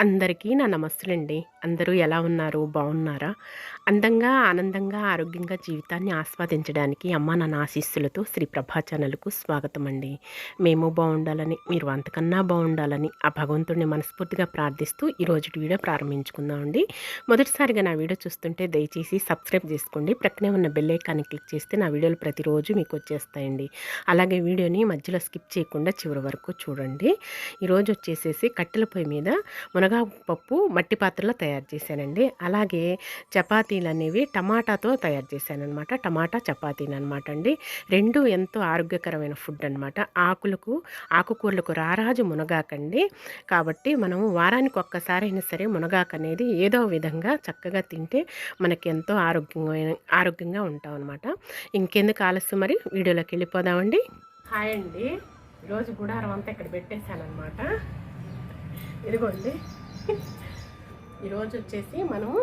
అందరికీ నా నమస్తులండి. అందరూ ఎలా ఉన్నారు? బాగున్నారా? అందంగా, ఆనందంగా, ఆరోగ్యంగా జీవితాన్ని ఆస్వాదించడానికి అమ్మ నాన్న ఆశీస్సులతో శ్రీ ప్రభా ఛానల్‌కు స్వాగతమండి. మేము బావుండాలని, మీరు అంతకన్నా బావుండాలని ఆ భగవంతుడిని మనస్ఫూర్తిగా ప్రార్థిస్తూ ఈరోజుటి వీడియో ప్రారంభించుకుందామండి. మొదటిసారిగా నా వీడియో చూస్తుంటే దయచేసి సబ్స్క్రైబ్ చేసుకోండి. ప్రక్కనే ఉన్న బెల్ ఐకాన్ని క్లిక్ చేస్తే నా వీడియోలు ప్రతిరోజు మీకు వచ్చేస్తాయండి. అలాగే వీడియోని మధ్యలో స్కిప్ చేయకుండా చివరి వరకు చూడండి. ఈరోజు వచ్చేసేసి కట్టెల పొయ్యి మీద మునగాకు పప్పు మట్టి పాత్రలో తయారు చేశానండి. అలాగే చపాతీలు అనేవి టమాటాతో తయారు చేశాననమాట. టమాటా చపాతీలు అనమాట అండి. రెండు ఎంతో ఆరోగ్యకరమైన ఫుడ్ అనమాట. ఆకుకూరలకు రారాజు మునగాకండి. కాబట్టి మనం వారానికి ఒక్కసారైనా సరే మునగాకు అనేది ఏదో విధంగా చక్కగా తింటే మనకి ఎంతో ఆరోగ్యంగా ఉంటాం అనమాట. ఇంకెందుకు ఆలస్యం, మరి వీడియోలోకి వెళ్ళిపోదామండి. హాయ్ అండి. ఈరోజు గుడారం అంతా ఇక్కడ పెట్టేశానమాట. ఇదిగోండి, ఈరోజు వచ్చేసి మనము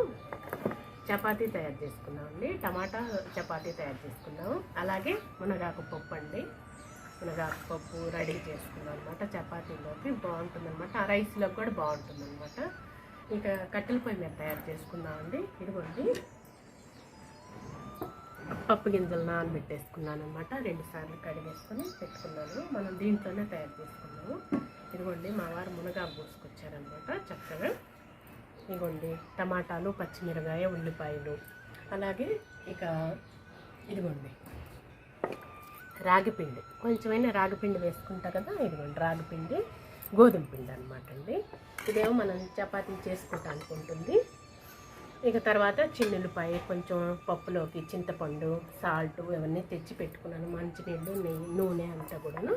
చపాతీ తయారు చేసుకున్నామండి. టమాటా చపాతీ తయారు చేసుకున్నాము. అలాగే మునగాకు పప్పు అండి. మునగాకు పప్పు రెడీ చేసుకున్నాం అనమాట. చపాతీలోకి బాగుంటుందన్నమాట. ఆ రైస్లోకి కూడా బాగుంటుందన్నమాట. ఇంకా కట్టెల పొయ్యి మీద తయారు చేసుకున్నామండి. ఇదిగోండి, పప్పు గింజలు నానబెట్టేసుకున్నాను అనమాట. 2 సార్లు కడిగేసుకొని పెట్టుకున్నాను. మనం దీంట్లోనే తయారు చేసుకున్నాము. ఇదిగోండి, మా వారు మునగాకు కోసుకొచ్చారనమాట చక్కగా. ఇదిగోండి, టమాటాలు, పచ్చిమిరకాయ, ఉల్లిపాయలు, అలాగే ఇక ఇదిగోండి రాగిపిండి, కొంచెమైనా రాగిపిండి వేసుకుంటా కదా. ఇదిగోండి రాగిపిండి, గోధుమ పిండి అనమాట అండి. ఇదేమో మనం చపాతీ చేసుకోవటానికి ఉంటుంది. ఇక తర్వాత చిన్నులపాయ, కొంచెం పప్పులోకి చింతపండు, సాల్ట్ ఇవన్నీ తెచ్చి పెట్టుకున్నాను. మంచినీళ్ళు, నెయ్యి, నూనె అంతా కూడాను.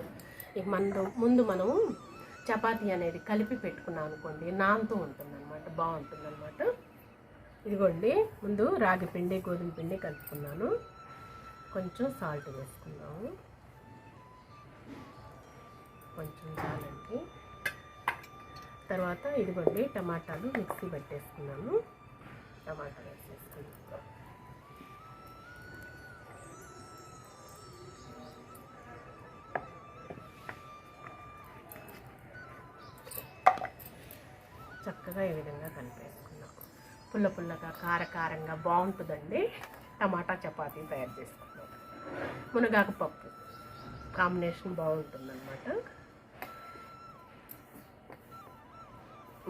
ఇక ముందు మనము చపాతీ అనేది కలిపి పెట్టుకున్నాం అనుకోండి, నానుతూ ఉంటుందన్నమాట, బాగుంటుందన్నమాట. ఇదిగోండి, ముందు రాగి పిండి, గోధుమ పిండి కలుపుకున్నాను. కొంచెం సాల్ట్ వేసుకున్నాము, కొంచెం చాలండి. తర్వాత ఇదిగోండి టమాటాలు మిక్సీ పెట్టేసుకున్నాను. టమాటా వేసేసుకున్నాను. చక్కగా ఈ విధంగా కలిపేసుకున్నాం. పుల్లగా, కారంగా బాగుంటుందండి. టమాటా చపాతీ తయారు చేసుకున్నాం. మునగాకు పప్పు కాంబినేషన్ బాగుంటుందన్నమాట.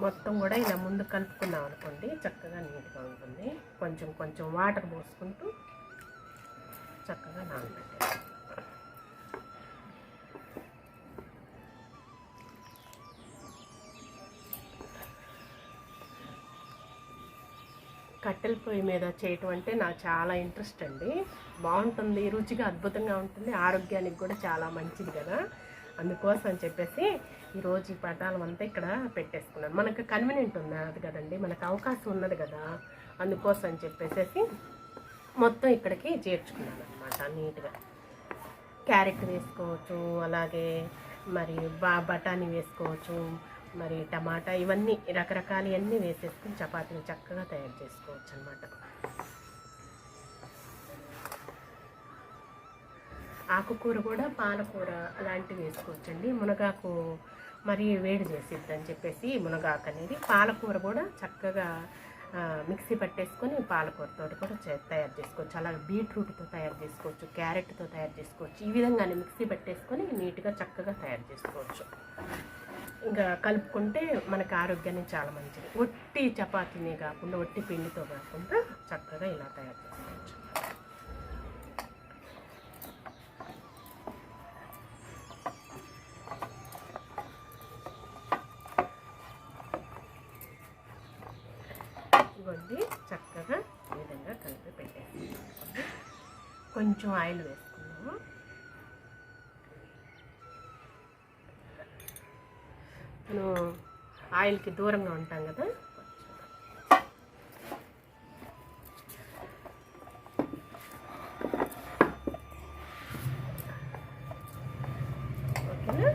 మొత్తం కూడా ఇలా ముందు కలుపుకున్నాం అనుకోండి, చక్కగా నీట్గా ఉంటుంది. కొంచెం వాటర్ పోసుకుంటూ చక్కగా నానబెట్టేస్తాం. కట్టెల పొయ్యి మీద చేయటం అంటే నాకు చాలా ఇంట్రెస్ట్ అండి. బాగుంటుంది, రుచిగా అద్భుతంగా ఉంటుంది, ఆరోగ్యానికి కూడా చాలా మంచిది కదా. అందుకోసం అని చెప్పేసి ఈరోజు ఈ పటాలం అంతా ఇక్కడ పెట్టేసుకున్నాను. మనకు కన్వీనియంట్ ఉన్నది కదండి, మనకు అవకాశం ఉన్నది కదా. అందుకోసం అని చెప్పేసి మొత్తం ఇక్కడికి చేర్చుకున్నాను అనమాట. నీట్గా క్యారెట్ వేసుకోవచ్చు, అలాగే మరి బఠానీ వేసుకోవచ్చు, మరి టమాటా, ఇవన్నీ రకరకాలవన్నీ వేసేసుకుని చపాతీని చక్కగా తయారు చేసుకోవచ్చు అనమాట. ఆకుకూర కూడా పాలకూర అలాంటివి వేసుకోవచ్చండి. మునగాకు మరి వేడి చేసిద్దని చెప్పేసి మునగాకు అనేది, పాలకూర కూడా చక్కగా మిక్సీ పట్టేసుకొని పాలకూరతో కూడా తయారు చేసుకోవచ్చు. అలాగే బీట్రూట్తో తయారు చేసుకోవచ్చు, క్యారెట్తో తయారు చేసుకోవచ్చు. ఈ విధంగానే మిక్సీ పట్టేసుకొని నీట్గా చక్కగా తయారు చేసుకోవచ్చు. ఇంకా కలుపుకుంటే మనకు ఆరోగ్యానికి చాలా మంచిది. ఒట్టి చపాతీనే కాకుండా, ఒట్టి పిండితో కాకుండా చక్కగా ఇలా తయారు చేసుకోవచ్చు. ఇవ్వండి, చక్కగా ఈ విధంగా కలిపి పెట్టేసుకోండి. కొంచెం ఆయిల్ వేసుకున్నాము. మనం ఆయిల్కి దూరంగా ఉంటాం కదా. ఓకేనా,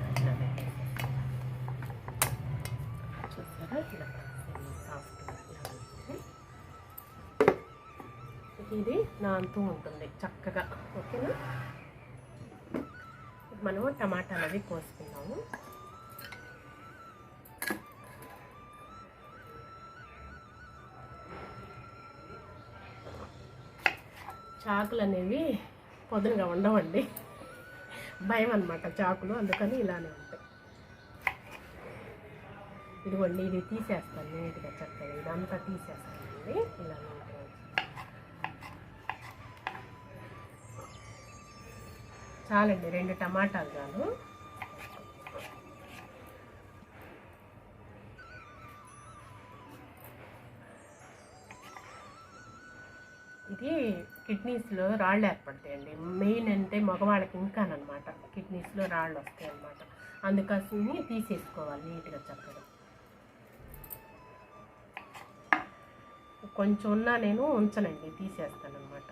చూసారా ఇలా సాఫ్ట్గా ఇది నానుతూ ఉంటుంది చక్కగా. ఓకేనా, మనం టమాటాలు అవి కోసుకున్నాము. చాకులు అనేవి పొదునుగా ఉండవండి, భయం అనమాట చాకులు, అందుకని ఇలానే ఉంటాయి. ఇదిగోండి, ఇది తీసేస్తాను నీట్గా, చక్కగా ఇదంతా తీసేస్తానండి. ఇలా చాలండి, 2 టమాటాలు చాలు. ఇది కిడ్నీస్లో రాళ్ళు ఏర్పడతాయండి. మెయిన్ అంటే మగవాళ్ళకి ఇంకానమాట కిడ్నీస్లో రాళ్ళు వస్తాయి అన్నమాట. అందుకోసమే తీసేసుకోవాలి నీట్గా, చక్కగా. కొంచెం ఉన్నా నేను ఉంచనండి, తీసేస్తాను అనమాట.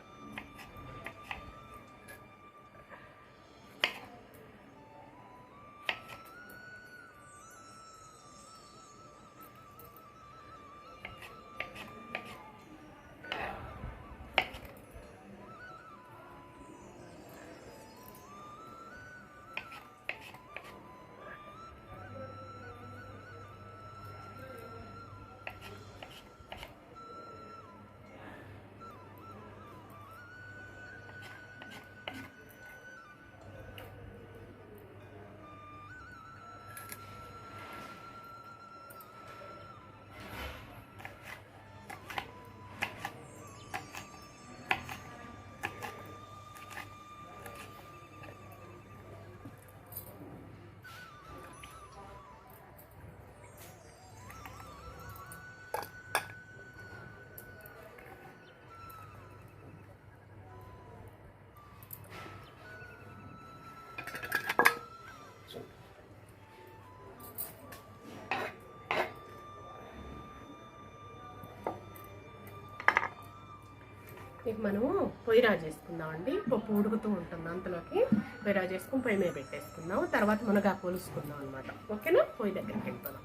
ఇక మనము పొయ్యి రాజేసుకుందామండి. పప్పు ఉడుకుతూ ఉంటుంది, అంతలోకి పొయ్యి రాజేసుకుని పొయ్యి మీద పెట్టేసుకుందాం. తర్వాత మునగాకు ఒలుసుకుందాం అనమాట. ఓకేనా? పొయ్యి దగ్గరికి వెళ్ళిపోదాం.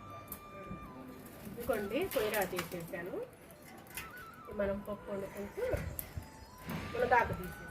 ఇదిగోండి, పొయ్యి రాజేసేసాను. మనం పప్పు వండుకుంటూ మునగాకు తీసేసుకుందాం.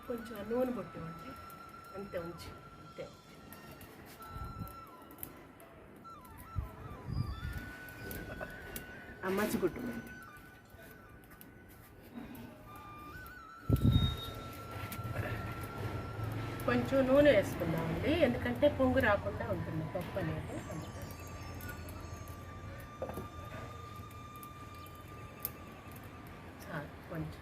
కొంచెం నూనె పొట్టివ్వండి, అంతే ఉంచి, అంతే. మజ్జిగుట్టు కొంచెం నూనె వేసుకుందామండి, ఎందుకంటే పొంగు రాకుండా ఉంటుంది పప్పు అనేది. కొంచెం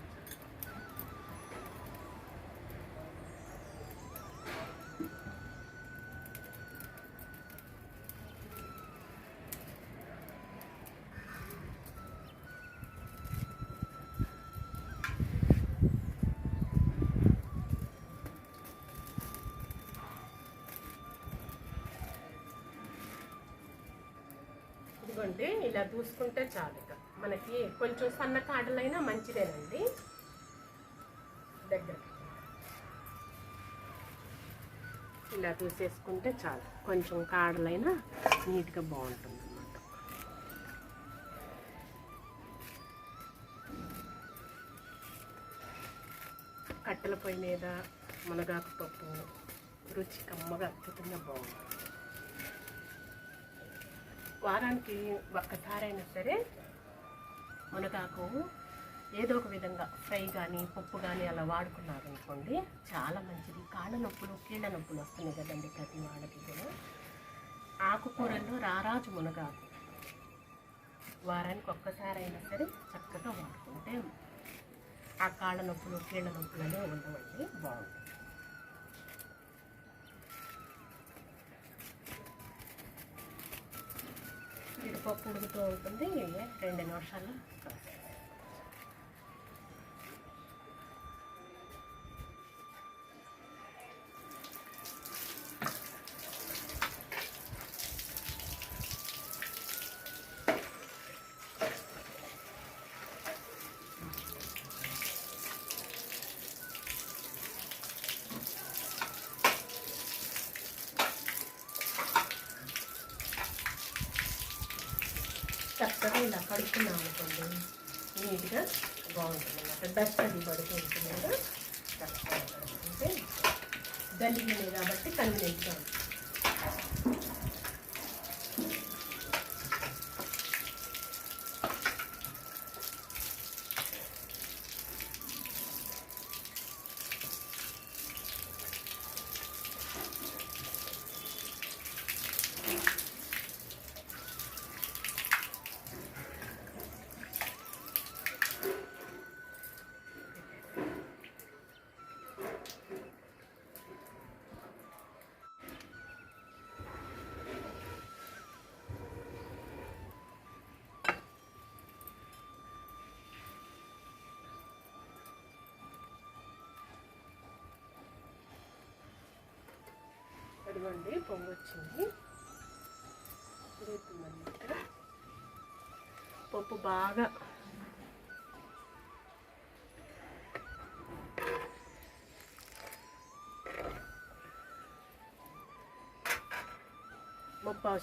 ఇదిగోండి, ఇలా దూసుకుంటే చాలు. ఇక మనకి కొంచెం సన్న కాడలైనా మంచిదేనండి. దగ్గర ఇలా దూసేసుకుంటే చాలు, కొంచెం కాడలైనా నీట్గా బాగుంటుంది అన్నమాట. కట్టెల పొయ్యి మీద మునగాకు పప్పు రుచి కమ్మగా అద్భుతంగా బాగుంటుంది. వారానికి ఒక్కసారైనా సరే మునగాకు ఏదో ఒక విధంగా ఫ్రై కానీ పప్పు కానీ అలా వాడుకున్నారనుకోండి చాలా మంచిది. కాళ్ళ నొప్పులు కీళ్ళ నొప్పులు వస్తున్నాయి కదండి ప్రతి వాళ్ళకి కూడా. ఆకుకూరల్లో రారాజు మునగాకు వారానికి ఒక్కసారైనా సరే చక్కగా వాడుకుంటే ఆ కాళ్ళ నొప్పులు కీళ్ళ నొప్పులు అనేవి ఉండవండి, బాగుంటుంది. జీడిపప్పు ఉడుకుతూ ఉంటుంది, 2 నిమిషాలు చక్కగా ఇలా కడుక్కున్నాం అనుకోండి నీట్గా బాగుంటుంది అన్నమాట. డస్ట్ అది పడుతూ ఉంటుంది కదా, చక్కగా కడుక్కుంటే గలిగినాయి కాబట్టి కన్వీనియంట్గా ఉంటుంది. అదిగోండి పొంగు వచ్చింది, ఉడుకుతుందన్నమాట. పప్పు బాగా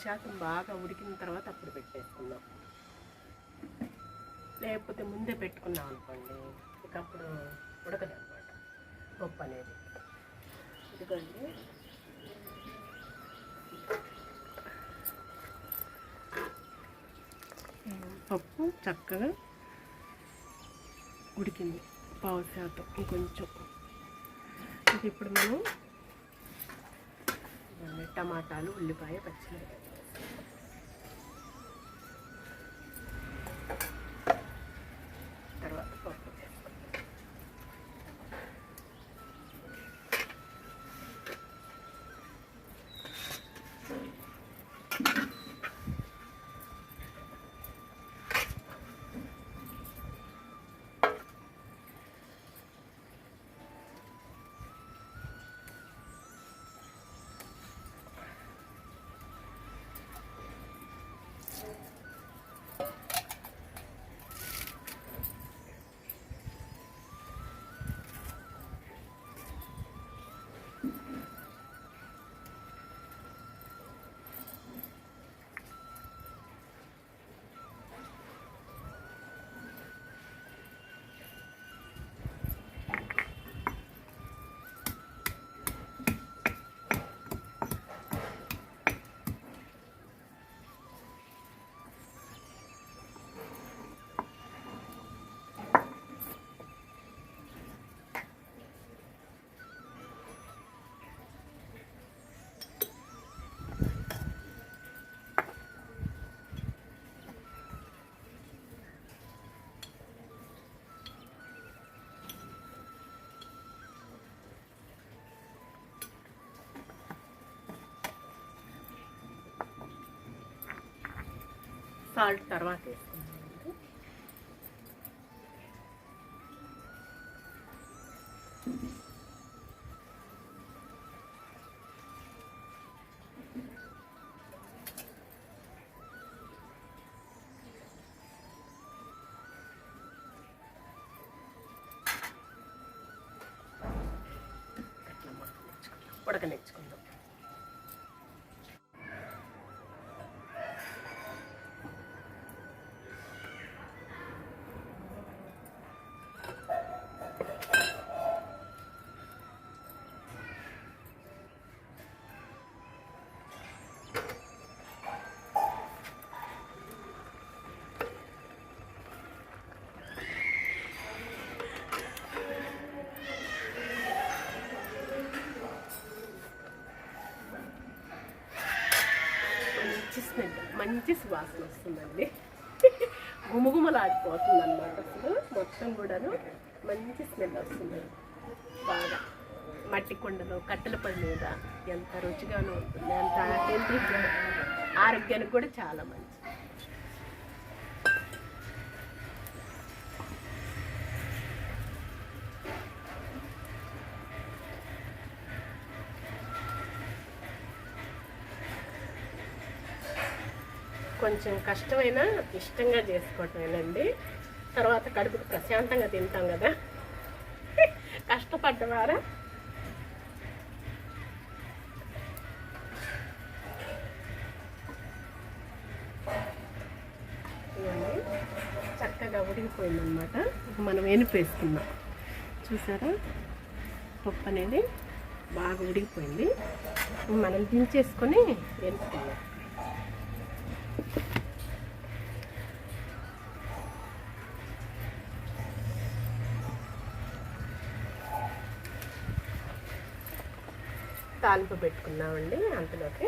శాతం బాగా ఉడికిన తర్వాత అప్పుడు పెట్టేసుకుందాం. లేకపోతే ముందే పెట్టుకున్నాం అనుకోండి ఇక అప్పుడు ఉడకదన్నమాట పప్పు అనేది. ఇదిగోండి పప్పు చక్కగా ఉడికింది, 1/2 ఇంకొంచెం. ఇది ఇప్పుడు మనం టమాటాలు ఉల్లిపాయ పచ్చిమిరపకాయ తర్వాత పప్పు సాల్ట్ తర్వాత వేసుకుందామండి. ఉడకనిచ్చుకుందాం. మంచి సువాసన వస్తుందండి. గుమగుమలాడిపోతుంది అన్నమాట. అసలు మొత్తం కూడాను మంచి స్మెల్ వస్తుంది. బాగా మట్టి కుండలో కట్టెల పొయ్యి మీద ఎంత రుచిగానూ ఉంటుంది, అంత హెల్తీ, ఆరోగ్యానికి కూడా చాలా మంచిది. కొంచెం కష్టమైనా ఇష్టంగా చేసుకోవటమేనండి. తర్వాత కడుపుకు ప్రశాంతంగా తింటాం కదా, కష్టపడ్డవారా. చక్కగా ఉడికిపోయిందనమాట. మనం వేసుకున్నాం చూసారా, పప్పు అనేది బాగా ఉడికిపోయింది. మనం దించేసుకొని వేసుకున్నాం. తాలింపు పెట్టుకున్నామండి. అంతలోకి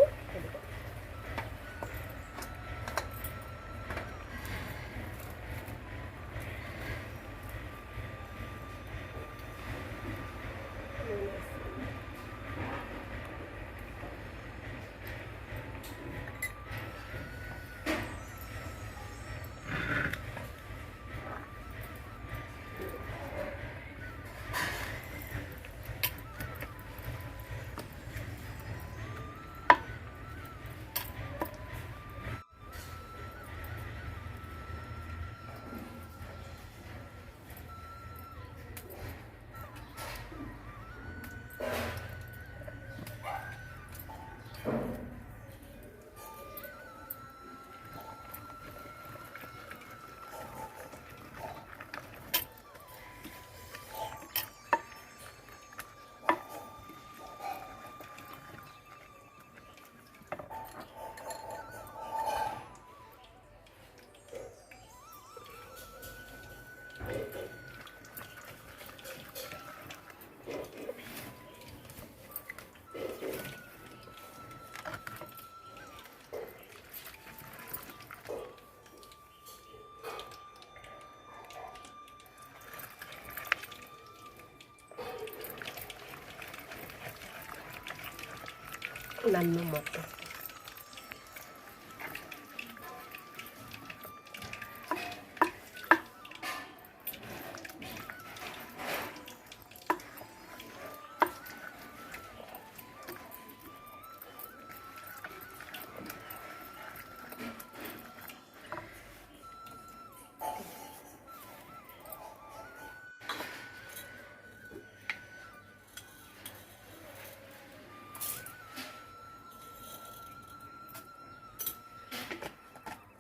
నన్ను మొత్తం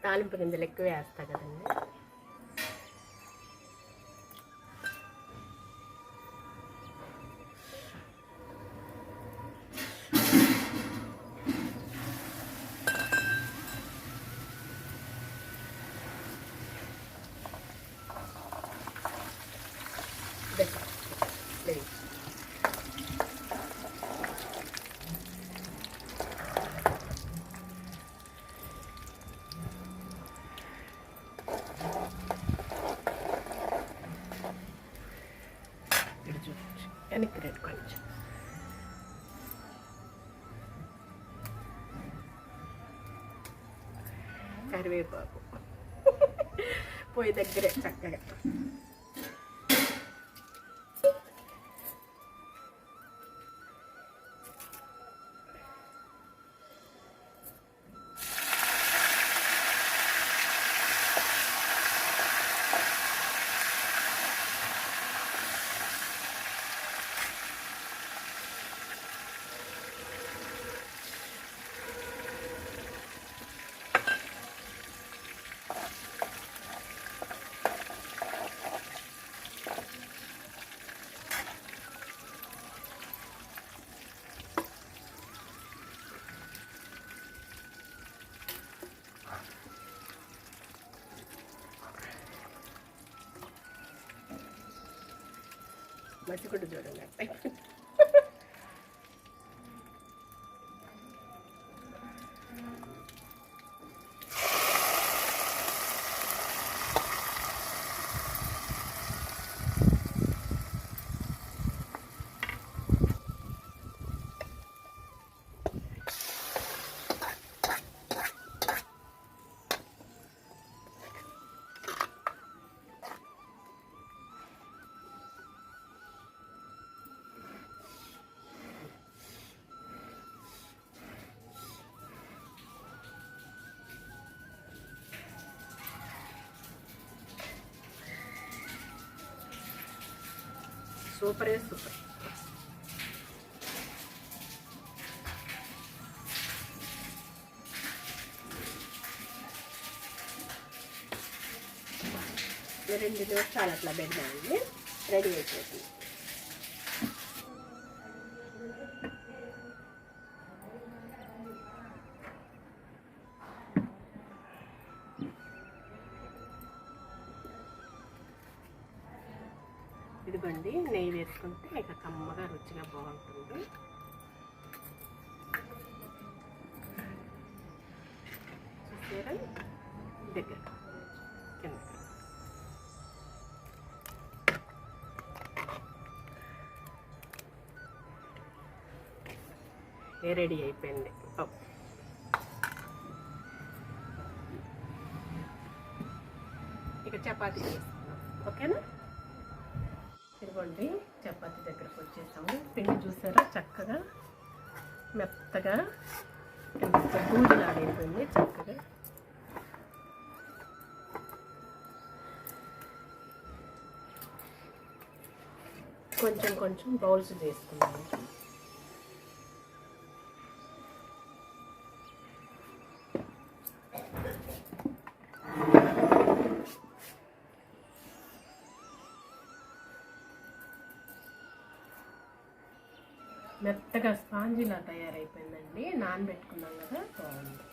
తాలింపు గింజలు ఎక్కువ వేస్తా కదండి. వెనక్కి రండి కొంచెం. కరివేపాకు పొయ్యి దగ్గరే చక్కగా. మసిగుడ్డు చూడండి. సూపరే సూపర్. రెండు నిమిషాలు అట్లా పెట్టామండి, రెడీ అయిపోతుంది. ఇదిగోండి, నెయ్యి వేసుకుంటే ఇక కమ్మగా రుచిగా బాగుంటుంది. చూసారా, దగ్గర కింద రెడీ అయిపోయింది పప్పు. ఇక చపాతీ చేసుకున్నాం, ఓకేనా? ఇదిగోండి, చపాతీ దగ్గరకు వచ్చేసాము. పిండి చూసారా చక్కగా మెత్తగా దూదిలాడైపోయింది చక్కగా. కొంచెం కొంచెం బౌల్స్ చేసుకున్నాము. మెత్తగా స్పాంజిలా తయారైపోయిందండి. నానబెట్టుకున్నాం కదా, బాగుంది.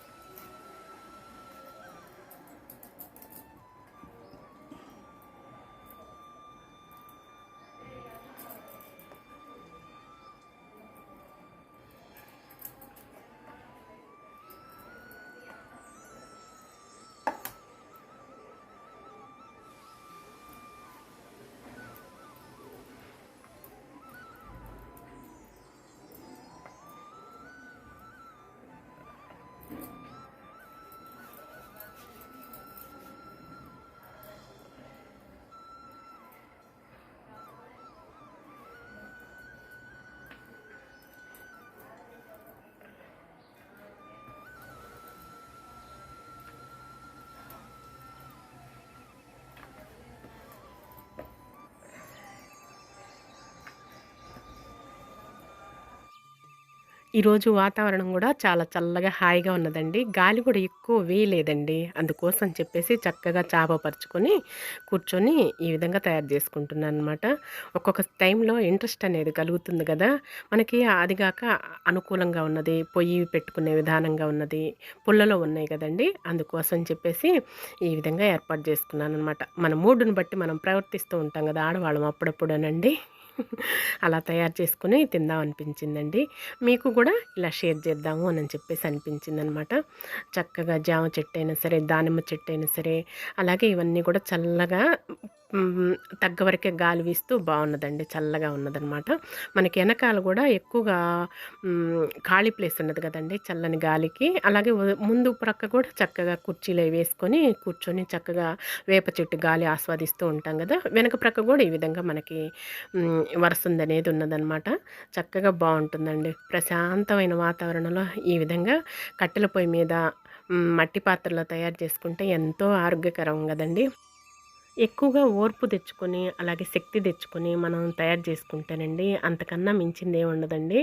ఈరోజు వాతావరణం కూడా చాలా చల్లగా హాయిగా ఉన్నదండి. గాలి కూడా ఎక్కువ వేయలేదండి. అందుకోసం చెప్పేసి చక్కగా చాపపరుచుకొని కూర్చొని ఈ విధంగా తయారు చేసుకుంటున్నాననమాట. ఒక్కొక్క టైంలో ఇంట్రెస్ట్ అనేది కలుగుతుంది కదా మనకి. అదిగాక అనుకూలంగా ఉన్నది, పొయ్యి పెట్టుకునే విధానంగా ఉన్నది, పుల్లలో ఉన్నాయి కదండి. అందుకోసం చెప్పేసి ఈ విధంగా ఏర్పాటు చేసుకున్నానమాట. మన మూడుని బట్టి మనం ప్రవర్తిస్తూ ఉంటాం కదా ఆడవాళ్ళం అప్పుడప్పుడేనండి. అలా తయారు చేసుకుని తిందాం అనిపించిందండి. మీకు కూడా ఇలా షేర్ చేద్దాము అని చెప్పేసి అనిపించిందనమాట. చక్కగా జామ చెట్టు అయినా సరే, దానిమ్మ చెట్టు అయినా సరే, అలాగే ఇవన్నీ కూడా చల్లగా తగ్గ వరకే గాలి వీస్తూ బాగున్నదండి, చల్లగా ఉన్నదనమాట. మనకి వెనకాల కూడా ఎక్కువగా ఖాళీ ప్లేస్ ఉన్నది కదండి చల్లని గాలికి. అలాగే ముందు ప్రక్క కూడా చక్కగా కుర్చీలు వేసుకొని కూర్చొని చక్కగా వేప చెట్టు గాలి ఆస్వాదిస్తూ ఉంటాం కదా. వెనక ప్రక్క కూడా ఈ విధంగా మనకి వరసంది అనేది ఉన్నదనమాట. చక్కగా బాగుంటుందండి. ప్రశాంతమైన వాతావరణంలో ఈ విధంగా కట్టెల పొయ్యి మీద మట్టి పాత్రలో తయారు చేసుకుంటే ఎంతో ఆరోగ్యకరం కదండి. ఎక్కువగా ఓర్పు తెచ్చుకొని, అలాగే శక్తి తెచ్చుకొని మనం తయారు చేసుకుంటేనండి అంతకన్నా మించింది ఏమి ఉండదండి.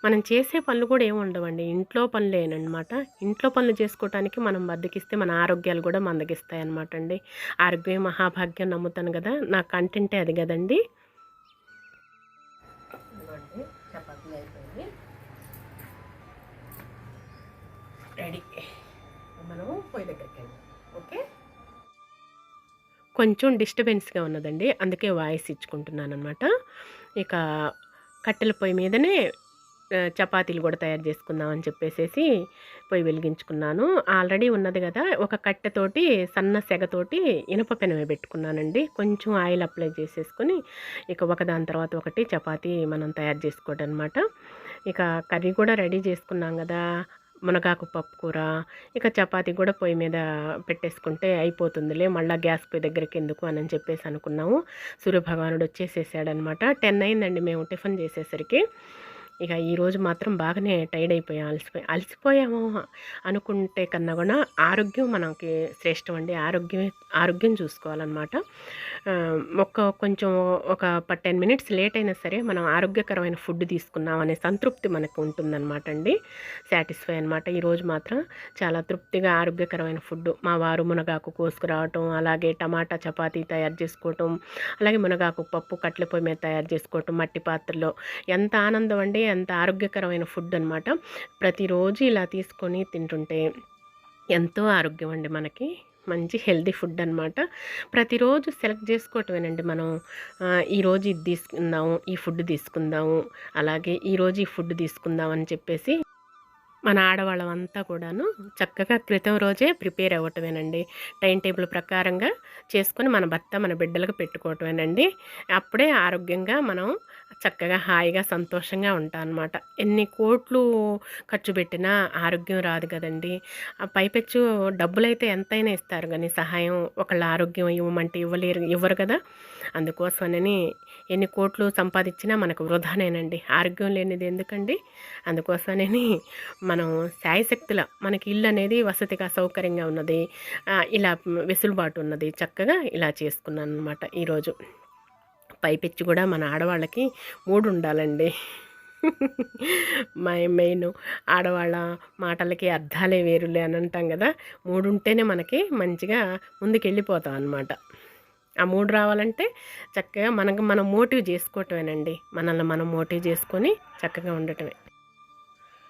మనం చేసే పనులు కూడా ఏమి ఉండవండి, ఇంట్లో పనులేనమాట. ఇంట్లో పనులు చేసుకోవటానికి మనం బద్దకిస్తే మన ఆరోగ్యాలు కూడా మందగిస్తాయి అనమాట అండి. ఆరోగ్యం మహాభాగ్యం నమ్ముతాను కదా, నా కంటెంటే అది కదండి. చపాతీ అయిపోయింది, రెడీ. మనం పొయ్యి దగ్గరికి వెళ్దాం, ఓకే? కొంచెం డిస్టర్బెన్స్గా ఉన్నదండి, అందుకే వాయిస్ ఇచ్చుకుంటున్నాను అనమాట. ఇక కట్టెల పొయ్యి మీదనే చపాతీలు కూడా తయారు చేసుకుందాం అని చెప్పేసి పొయ్యి వెలిగించుకున్నాను. ఆల్రెడీ ఉన్నది కదా, ఒక కట్టెతోటి సన్న సెగతోటి ఇనుప పెనమే పెట్టుకున్నానండి. కొంచెం ఆయిల్ అప్లై చేసేసుకొని ఇక ఒకదాని తర్వాత ఒకటి చపాతీ మనం తయారు చేసుకోవడం అనమాట. ఇక కర్రీ కూడా రెడీ చేసుకున్నాం కదా, మునగాకు పప్పు కూర. ఇక చపాతీ కూడా పొయ్యి మీద పెట్టేసుకుంటే అయిపోతుందిలే, మళ్ళీ గ్యాస్ పొయ్యి దగ్గరికి ఎందుకు అని చెప్పేసి అనుకున్నాము. సూర్యభగవానుడు వచ్చేసేసాడనమాట. 10 అయిందండి మేము టిఫిన్ చేసేసరికి. ఇక ఈరోజు మాత్రం బాగానే టైర్డ్ అయిపోయాం, అలసిపోయాము అనుకుంటే కన్నా కూడా ఆరోగ్యం మనకి శ్రేష్టం అండి. ఆరోగ్యం చూసుకోవాలన్నమాట. కొంచెం ఒక 10 మినిట్స్ లేట్ అయినా సరే మనం ఆరోగ్యకరమైన ఫుడ్ తీసుకున్నాం అనే సంతృప్తి మనకు ఉంటుందన్నమాట అండి. సాటిస్ఫై అనమాట. ఈరోజు మాత్రం చాలా తృప్తిగా ఆరోగ్యకరమైన ఫుడ్ మా వారు మునగాకు కోసుకురావటం, అలాగే టమాటా చపాతీ తయారు చేసుకోవటం, అలాగే మునగాకు పప్పు కట్టెల పొయ్యి మీద తయారు చేసుకోవటం మట్టి పాత్రలో. ఎంత ఆనందం అండి, ఎంత ఆరోగ్యకరమైన ఫుడ్ అనమాట. ప్రతిరోజు ఇలా తీసుకొని తింటుంటే ఎంతో ఆరోగ్యం అండి మనకి. మంచి హెల్తీ ఫుడ్ అనమాట. ప్రతిరోజు సెలెక్ట్ చేసుకోవటమేనండి మనం. ఈరోజు ఇది తీసుకుందాము, ఈ ఫుడ్ తీసుకుందాము, అలాగే ఈరోజు ఈ ఫుడ్ తీసుకుందాం అని చెప్పేసి మన ఆడవాళ్ళం అంతా కూడాను చక్కగా క్రితం రోజే ప్రిపేర్ అవ్వటమేనండి. టైం టేబుల్ ప్రకారంగా చేసుకొని మన భర్త మన బిడ్డలకు పెట్టుకోవటమేనండి. అప్పుడే ఆరోగ్యంగా మనం చక్కగా హాయిగా సంతోషంగా ఉంటాం అన్నమాట. ఎన్ని కోట్లు ఖర్చు పెట్టినా ఆరోగ్యం రాదు కదండి. ఆ పైపెచ్చు డబ్బులైతే ఎంతైనా ఇస్తారు కానీ సహాయం ఒకళ్ళ ఆరోగ్యం ఇవ్వమంటే ఇవ్వరు కదా. అందుకోసమని ఎన్ని కోట్లు సంపాదించినా మనకు వృధానేనండి. ఆరోగ్యం లేనిది ఎందుకండి. అందుకోసమని మనం శాయశక్తుల మనకి ఇల్లు అనేది వసతిగా సౌకర్యంగా ఉన్నది, ఇలా వెసులుబాటు ఉన్నది, చక్కగా ఇలా చేసుకున్నాను అనమాట ఈరోజు. పైపెచ్చి కూడా మన ఆడవాళ్ళకి 3 ఉండాలండి. మెయిన్ ఆడవాళ్ళ మాటలకి అర్థాలే వేరులే అని అంటాం కదా. 3 ఉంటేనే మనకి మంచిగా ముందుకెళ్ళిపోతాం అన్నమాట. ఆ 3 రావాలంటే చక్కగా మనం మోటివ్ చేసుకోవటమేనండి. మనల్ని మనం మోటివ్ చేసుకొని చక్కగా ఉండటమే.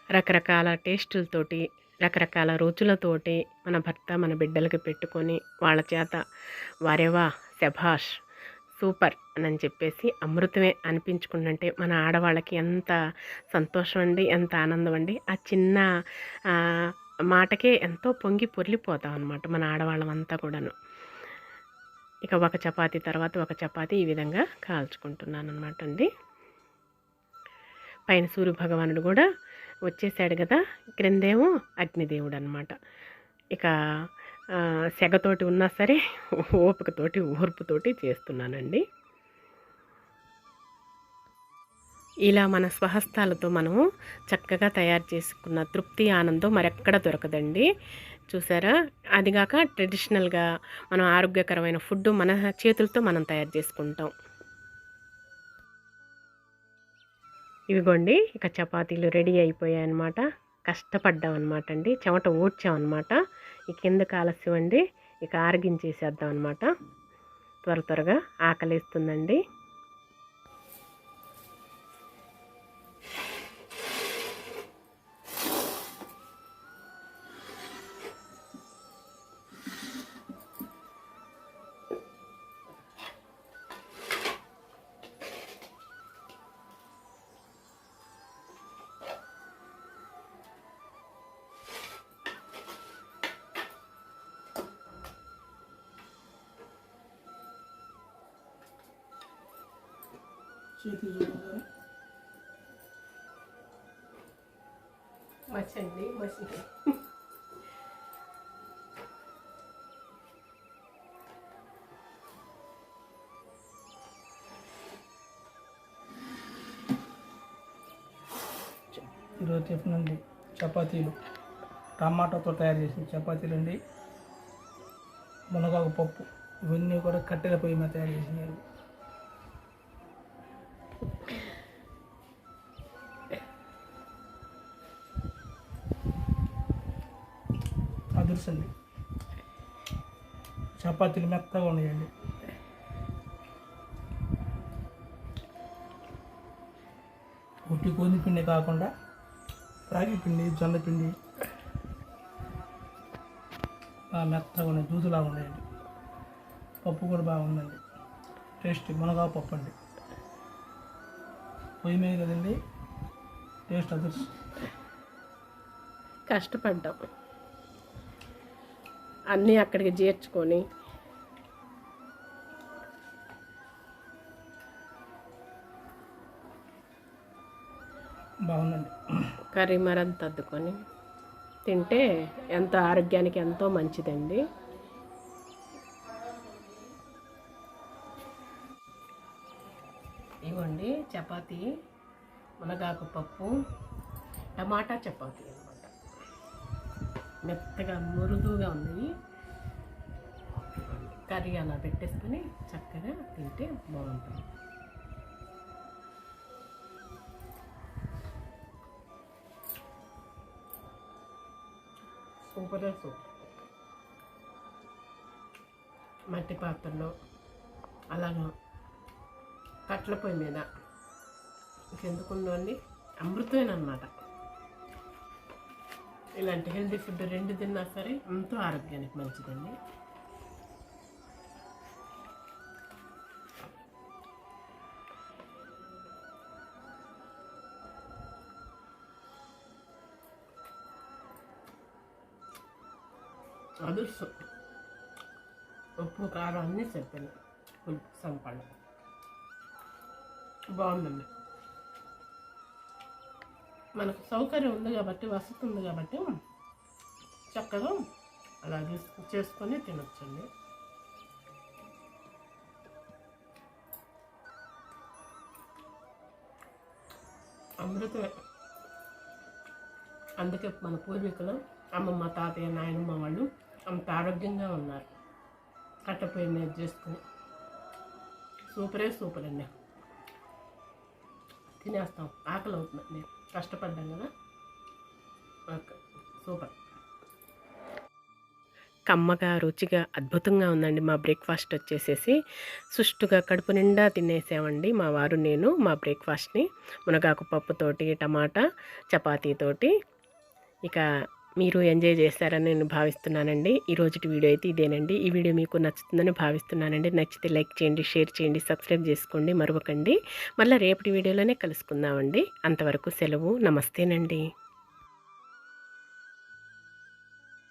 రకరకాల టేస్టులతోటి, రకరకాల రుచులతోటి మన భర్త మన బిడ్డలకి పెట్టుకొని వాళ్ళ చేత వారేవా శభాష్ సూపర్ అని చెప్పేసి అమృతమే అనిపించుకుంటుంటే మన ఆడవాళ్ళకి ఎంత సంతోషం అండి, ఎంత ఆనందం అండి. ఆ చిన్న మాటకే ఎంతో పొంగి పొర్లిపోతాం అనమాట మన ఆడవాళ్ళం అంతా కూడాను. ఇక ఒక చపాతీ తర్వాత ఒక చపాతీ ఈ విధంగా కాల్చుకుంటున్నాను అనమాట అండి. పైన సూర్య భగవానుడు కూడా వచ్చేసాడు కదా, క్రిందేమో అగ్నిదేవుడు అనమాట. ఇక సెగతోటి ఉన్నా సరే ఓపికతోటి ఓర్పుతోటి చేస్తున్నానండి. ఇలా మన స్వహస్తాలతో మనము చక్కగా తయారు చేసుకున్న తృప్తి ఆనందం మరెక్కడ దొరకదండి. చూసారా, అదిగాక ట్రెడిషనల్గా మనం ఆరోగ్యకరమైన ఫుడ్ మన చేతులతో మనం తయారు చేసుకుంటాం. ఇవిగోండి ఇక చపాతీలు రెడీ అయిపోయాయి అన్నమాట. కష్టపడ్డాం అనమాట అండి, చెమట ఊడ్చామన్నమాట. ఇక ఎందుకు ఆలస్యం అండి, ఇక ఆరగించేసేద్దాం అనమాట. త్వరగా ఆకలిస్తుందండి. మచ్చండి మసి ఈరోజు టిఫిన్ అండి చపాతీలు, టమాటాతో తయారు చేసిన చపాతీలు అండి, మునగాకు పప్పు, ఇవన్నీ కూడా కట్టెల పొయ్యి మీద తయారు చేసినారు. అదుర్సండి చపాతీలు మెత్తగా ఉన్నాయండి. ఉట్టి గోధుమ పిండి కాకుండా రాగి పిండి, జొన్న పిండి బాగా మెత్తగా ఉన్నాయి, దూదులాగా ఉన్నాయండి. పప్పు కూడా బాగుందండి, టేస్ట్ మునగాకు పప్పు అండి. పొయ్యి మీద కదండి, టేస్ట్ అదర్స్. కష్టపడ్డాం అన్నీ అక్కడికి చేర్చుకొని. బాగుందండి. కర్రీ మరంత అద్దుకొని తింటే ఎంత ఆరోగ్యానికి ఎంతో మంచిదండి. ఇవ్వండి చపాతీ మునగాకు పప్పు, టమాటా చపాతీ అనమాట. మెత్తగా మృదువుగా ఉన్నాయి. కర్రీ అలా పెట్టేసుకొని చక్కగా తింటే బాగుంటుంది. సూపర్. మట్టి పాత్రలో అలాగా కట్ల పొయ్యి మీద ఇంకెందుకుందో అండి, అమృతమేనమాట. ఇలాంటి హెల్తీ ఫుడ్ 2 తిన్నా సరే ఎంతో ఆరోగ్యానికి మంచిదండి. అదృష్టం, ఉప్పు కారం అన్నీ సరిపోయినాయి. పులుపు సంపండు బాగుందండి. మనకు సౌకర్యం ఉంది కాబట్టి, వసతి ఉంది కాబట్టి చక్కగా అలా చేసుకొని తినొచ్చండి. అమృతమే. అందుకే మన పూర్వీకులు అమ్మమ్మ, తాతయ్య, నాయనమ్మ వాళ్ళు అంత ఆరోగ్యంగా ఉన్నారు. కట్టెపొయ్యి మీద చేసుకుని సూపర్ అండి. తినేస్తాం, ఆకలి అవుతుందండి, కష్టపడ్డాం కదా. Okay, super. కమ్మగా రుచిగా అద్భుతంగా ఉందండి. మా బ్రేక్ఫాస్ట్ వచ్చేసేసి సుష్టుగా కడుపు నిండా తినేసామండి మా వారు నేను. మా బ్రేక్ఫాస్ట్ని మునగాకు పప్పుతోటి, టమాటా చపాతీతోటి. ఇక మీరు ఎంజాయ్ చేస్తారని నేను భావిస్తున్నానండి. ఈరోజుటి వీడియో అయితే ఇదేనండి. ఈ వీడియో మీకు నచ్చుతుందని భావిస్తున్నానండి. నచ్చితే లైక్ చేయండి, షేర్ చేయండి, సబ్స్క్రైబ్ చేసుకోండి మరొకండి. మళ్ళీ రేపటి వీడియోలోనే కలుసుకుందామండి. అంతవరకు సెలవు. నమస్తేనండి.